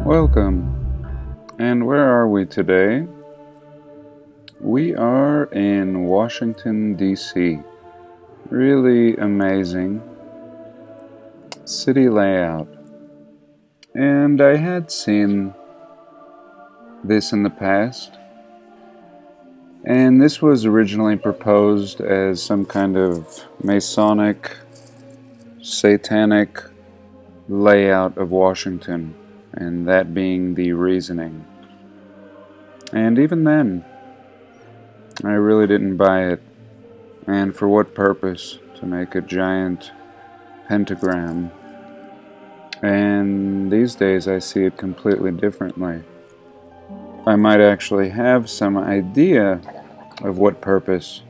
Welcome. And where are we today? We are in Washington, D.C. Really amazing city layout. And I had seen this in the past. And this was originally proposed as some kind of Masonic, satanic layout of Washington, and that being the reasoning. And even then, I really didn't buy it. And for what purpose? To make a giant pentagram. And these days I see it completely differently. I might actually have some idea of what purpose,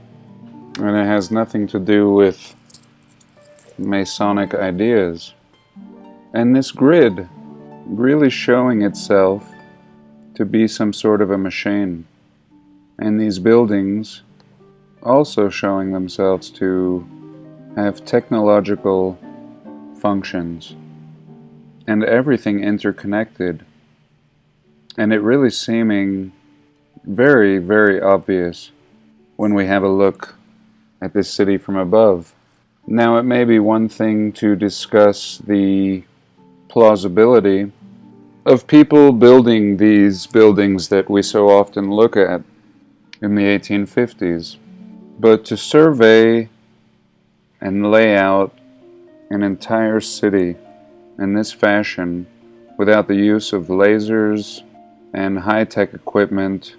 and it has nothing to do with Masonic ideas. And this grid really showing itself to be some sort of a machine. And these buildings also showing themselves to have technological functions. And everything interconnected. And it really seeming very, very obvious when we have a look at this city from above. Now, it may be one thing to discuss the plausibility of people building these buildings that we so often look at in the 1850s, but to survey and lay out an entire city in this fashion without the use of lasers and high-tech equipment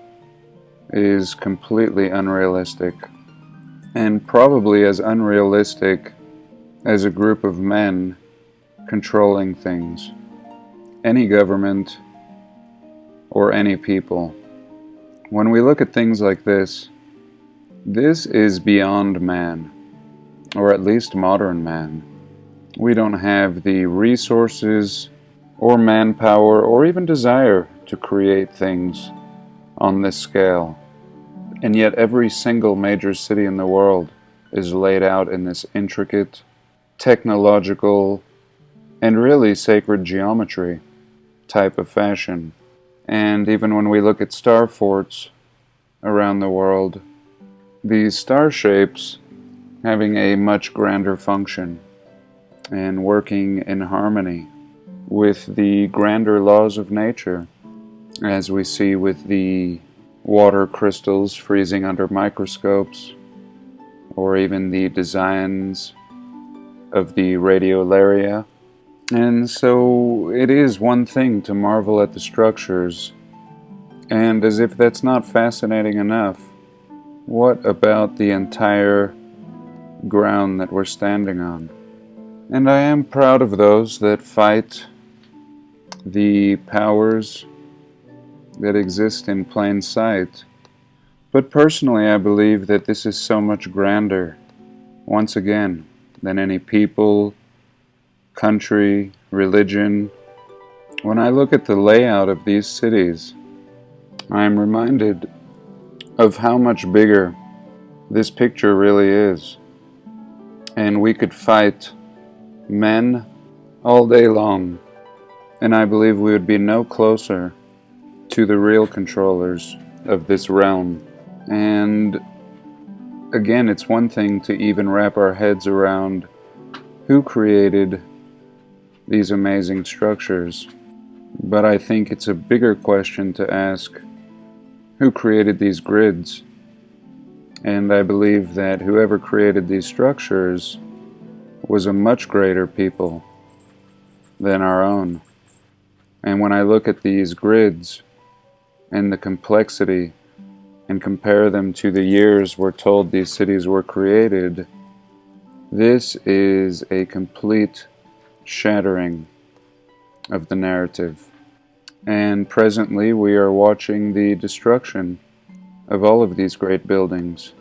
is completely unrealistic, and probably as unrealistic as a group of men controlling things, any government or any people. When we look at things like this is beyond man, or at least modern man. We don't have the resources or manpower or even desire to create things on this scale. And yet every single major city in the world is laid out in this intricate, technological, and really sacred geometry type of fashion. And even when we look at star forts around the world, these star shapes having a much grander function and working in harmony with the grander laws of nature, as we see with the water crystals freezing under microscopes, or even the designs of the radiolaria. And so it is one thing to marvel at the structures, and as if that's not fascinating enough, what about the entire ground that we're standing on? And I am proud of those that fight the powers that exist in plain sight. But personally, I believe that this is so much grander, once again, than any people, country, religion. When I look at the layout of these cities, I am reminded of how much bigger this picture really is. And we could fight men all day long, and I believe we would be no closer to the real controllers of this realm. And again, it's one thing to even wrap our heads around who created these amazing structures, but I think it's a bigger question to ask, who created these grids? And I believe that whoever created these structures was a much greater people than our own. And when I look at these grids and the complexity and compare them to the years we're told these cities were created, this is a complete shattering of the narrative. And presently we are watching the destruction of all of these great buildings.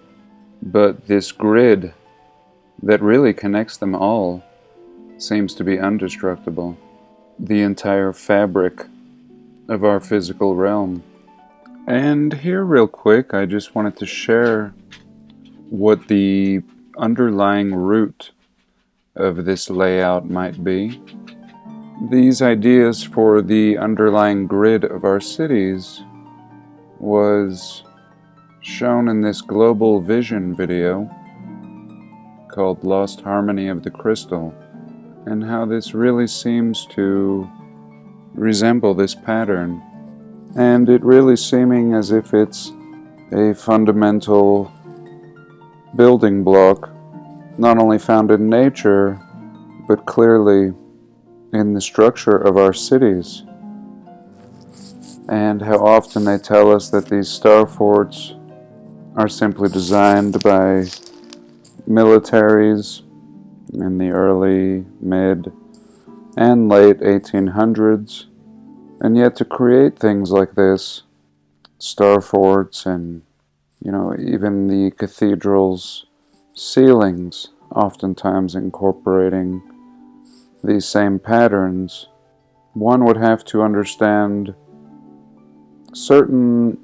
But this grid that really connects them all seems to be indestructible. The entire fabric of our physical realm. And here real quick, I just wanted to share what the underlying root of this layout might be. These ideas for the underlying grid of our cities was shown in this global vision video called Lost Harmony of the Crystal, and how this really seems to resemble this pattern, and it really seeming as if it's a fundamental building block, not only found in nature, but clearly in the structure of our cities. And how often they tell us that these star forts are simply designed by militaries in the early, mid, and late 1800s, and yet to create things like this, star forts and, even the cathedrals' ceilings, oftentimes incorporating these same patterns, one would have to understand certain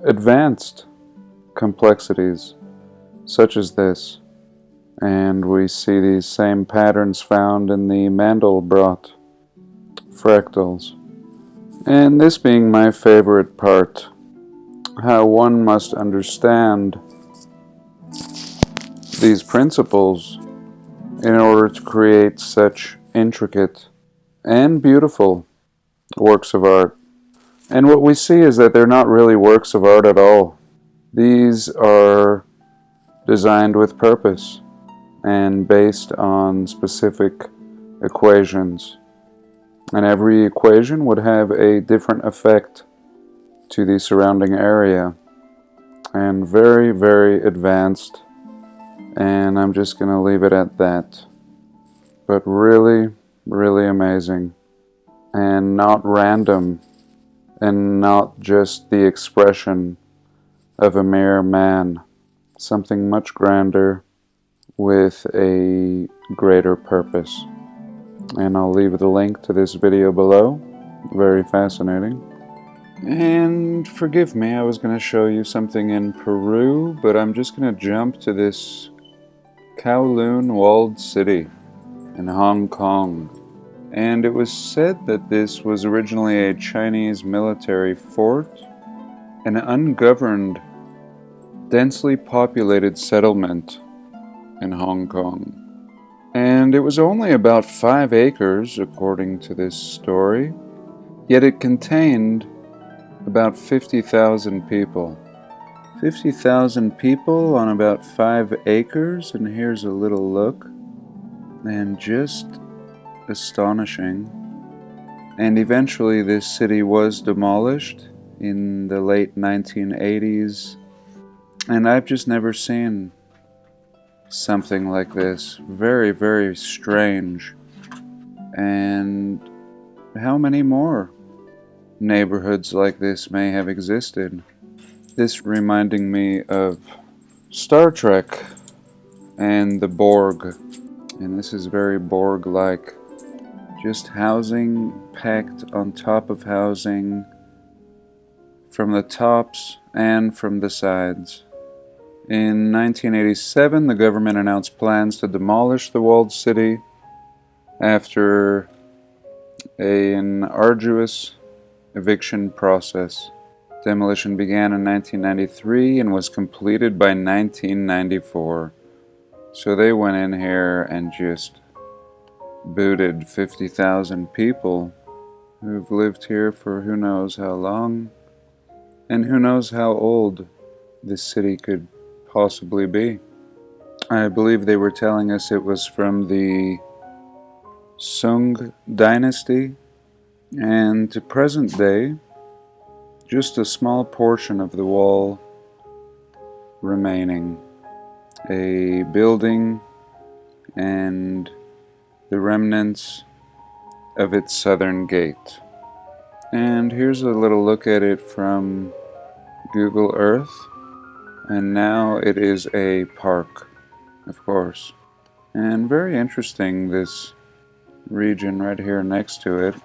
advanced complexities, such as this. And we see these same patterns found in the Mandelbrot fractals. And this being my favorite part, how one must understand these principles in order to create such intricate and beautiful works of art. And what we see is that they're not really works of art at all. These are designed with purpose and based on specific equations. And every equation would have a different effect to the surrounding area. And very, very advanced. And I'm just going to leave it at that. But really, really amazing. And not random. And not just the expression of a mere man. Something much grander with a greater purpose. And I'll leave the link to this video below. Very fascinating. And forgive me, I was going to show you something in Peru, but I'm just going to jump to this Kowloon walled city in Hong Kong. And it was said that this was originally a Chinese military fort, an ungoverned, densely populated settlement in Hong Kong. And it was only about 5 acres, according to this story, yet it contained about 50,000 people. 50,000 people on about 5 acres, and here's a little look, and just astonishing. And eventually this city was demolished in the late 1980s, and I've just never seen something like this. Very, very strange. And how many more neighborhoods like this may have existed? This reminding me of Star Trek and the Borg. And this is very Borg-like. Just housing packed on top of housing from the tops and from the sides. In 1987, the government announced plans to demolish the walled city after an arduous eviction process. Demolition began in 1993 and was completed by 1994. So they went in here and just booted 50,000 people who've lived here for who knows how long, and who knows how old this city could possibly be. I believe they were telling us it was from the Sioux dynasty, and to present day, just a small portion of the wall remaining. A building and the remnants of its southern gate. And here's a little look at it from Google Earth. And now it is a park, of course. And very interesting, this region right here next to it.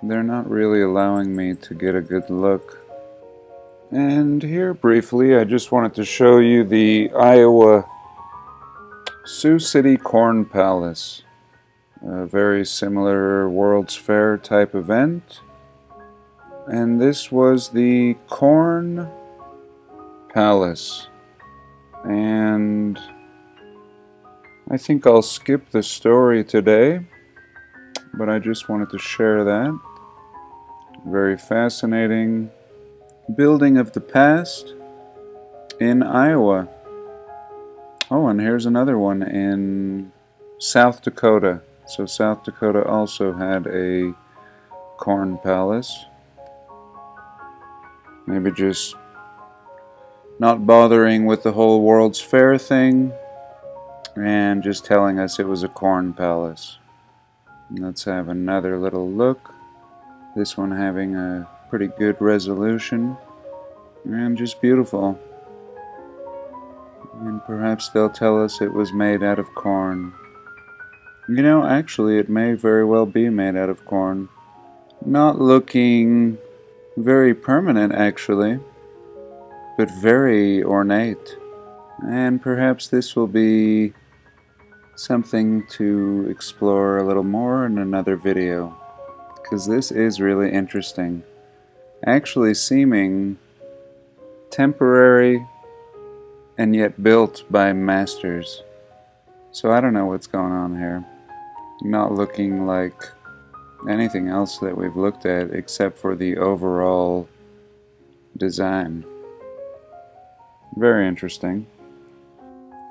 They're not really allowing me to get a good look. And here briefly, I just wanted to show you the Iowa Sioux City Corn Palace. A very similar World's Fair type event. And this was the Corn Palace. And I think I'll skip the story today, but I just wanted to share that. Very fascinating building of the past in Iowa. Oh, and here's another one in South Dakota. So South Dakota also had a corn palace. Maybe just not bothering with the whole World's Fair thing and just telling us it was a corn palace. Let's have another little look. This one having a pretty good resolution and just beautiful. And perhaps they'll tell us it was made out of corn. You know, actually it may very well be made out of corn. Not looking very permanent actually, but very ornate. And perhaps this will be something to explore a little more in another video, because this is really interesting. Actually seeming temporary and yet built by masters. So I don't know what's going on here. Not looking like anything else that we've looked at except for the overall design. Very interesting.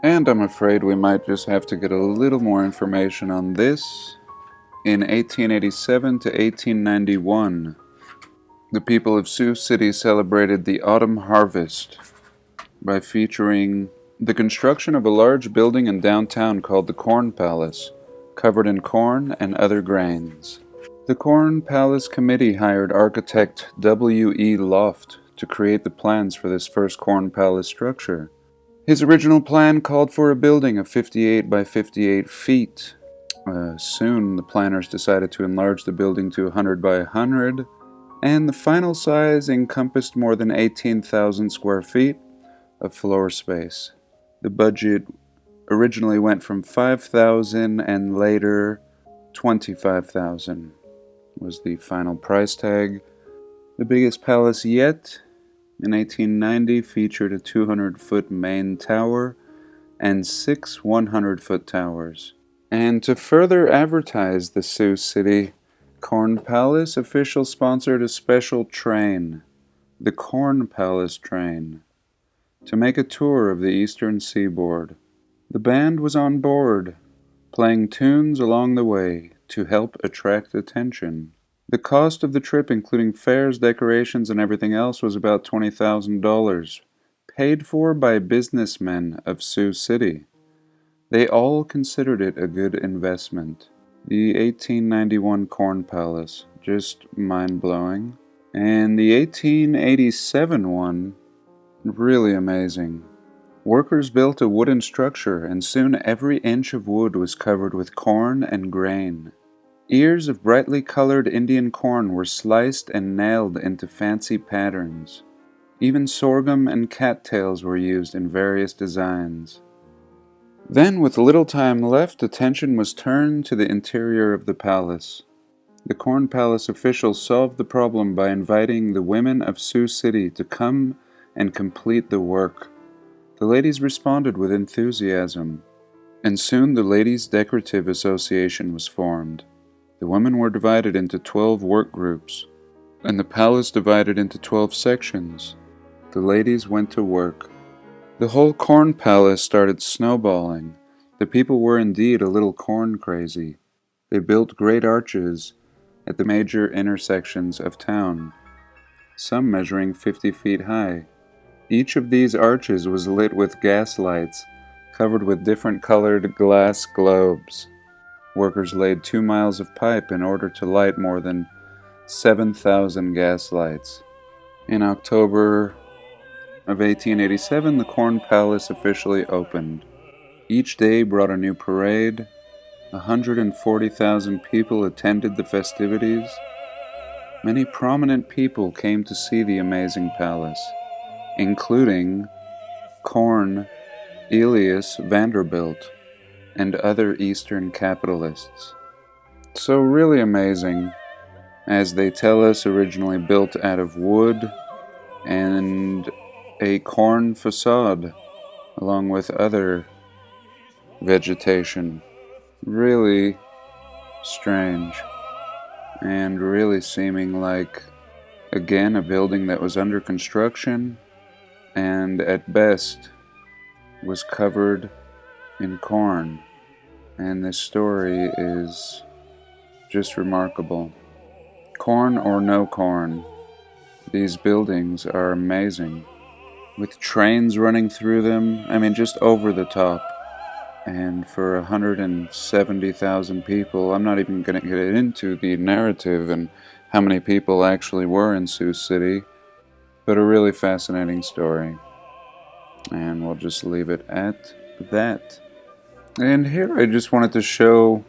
And I'm afraid we might just have to get a little more information on this. In 1887 to 1891, the people of Sioux City celebrated the autumn harvest by featuring the construction of a large building in downtown called the Corn Palace, covered in corn and other grains. The Corn Palace Committee hired architect W.E. Loft to create the plans for this first Corn Palace structure. His original plan called for a building of 58 by 58 feet. Soon the planners decided to enlarge the building to 100 by 100, and the final size encompassed more than 18,000 square feet of floor space. The budget originally went from $5,000 and later $25,000 was the final price tag. The biggest palace yet, in 1890, featured a 200-foot main tower and 6 100-foot towers. And to further advertise the Sioux City Corn Palace, officials sponsored a special train, the Corn Palace train, to make a tour of the eastern seaboard. The band was on board, playing tunes along the way to help attract attention. The cost of the trip, including fares, decorations, and everything else, was about $20,000, paid for by businessmen of Sioux City. They all considered it a good investment. The 1891 Corn Palace, just mind-blowing. And the 1887 one, really amazing. Workers built a wooden structure, and soon every inch of wood was covered with corn and grain. Ears of brightly colored Indian corn were sliced and nailed into fancy patterns. Even sorghum and cattails were used in various designs. Then, with little time left, attention was turned to the interior of the palace. The Corn Palace officials solved the problem by inviting the women of Sioux City to come and complete the work. The ladies responded with enthusiasm, and soon the Ladies' Decorative Association was formed. The women were divided into 12 work groups, and the palace divided into 12 sections. The ladies went to work. The whole Corn Palace started snowballing. The people were indeed a little corn crazy. They built great arches at the major intersections of town, some measuring 50 feet high. Each of these arches was lit with gas lights, covered with different colored glass globes. Workers laid 2 miles of pipe in order to light more than 7,000 gas lights. In October of 1887, the Corn Palace officially opened. Each day brought a new parade, 140,000 people attended the festivities. Many prominent people came to see the amazing palace, including Cornelius Vanderbilt and other Eastern capitalists. So really amazing, as they tell us originally built out of wood and a corn facade, along with other vegetation. Really strange, and really seeming like, again, a building that was under construction and at best was covered in corn. And this story is just remarkable. Corn or no corn, these buildings are amazing, with trains running through them. I mean, just over the top. And for 170,000 people, I'm not even going to get into the narrative and how many people actually were in Sioux City, but a really fascinating story. And we'll just leave it at that. And here I just wanted to show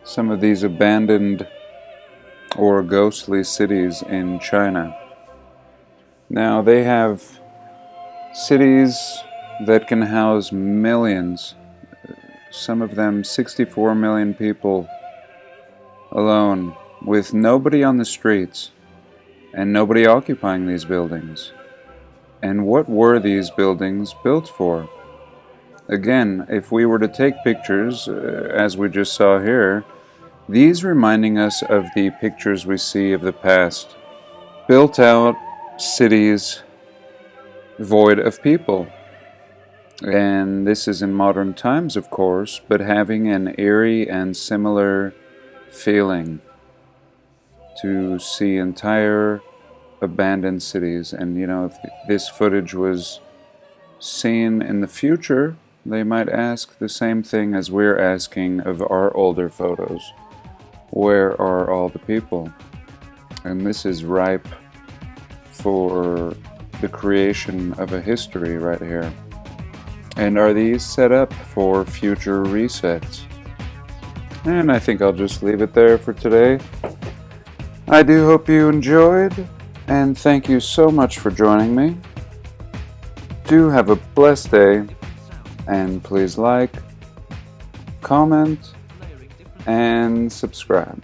some of these abandoned or ghostly cities in China. Now, they have cities that can house millions, some of them 64 million people alone, with nobody on the streets and nobody occupying these buildings. And what were these buildings built for? Again, if we were to take pictures, as we just saw here, these reminding us of the pictures we see of the past. Built out cities void of people. And this is in modern times, of course, but having an eerie and similar feeling to see entire abandoned cities. And, you know, if this footage was seen in the future, they might ask the same thing as we're asking of our older photos. Where are all the people? And this is ripe for the creation of a history right here. And are these set up for future resets? And I think I'll just leave it there for today. I do hope you enjoyed, and thank you so much for joining me. Do have a blessed day, and please like, comment, and subscribe.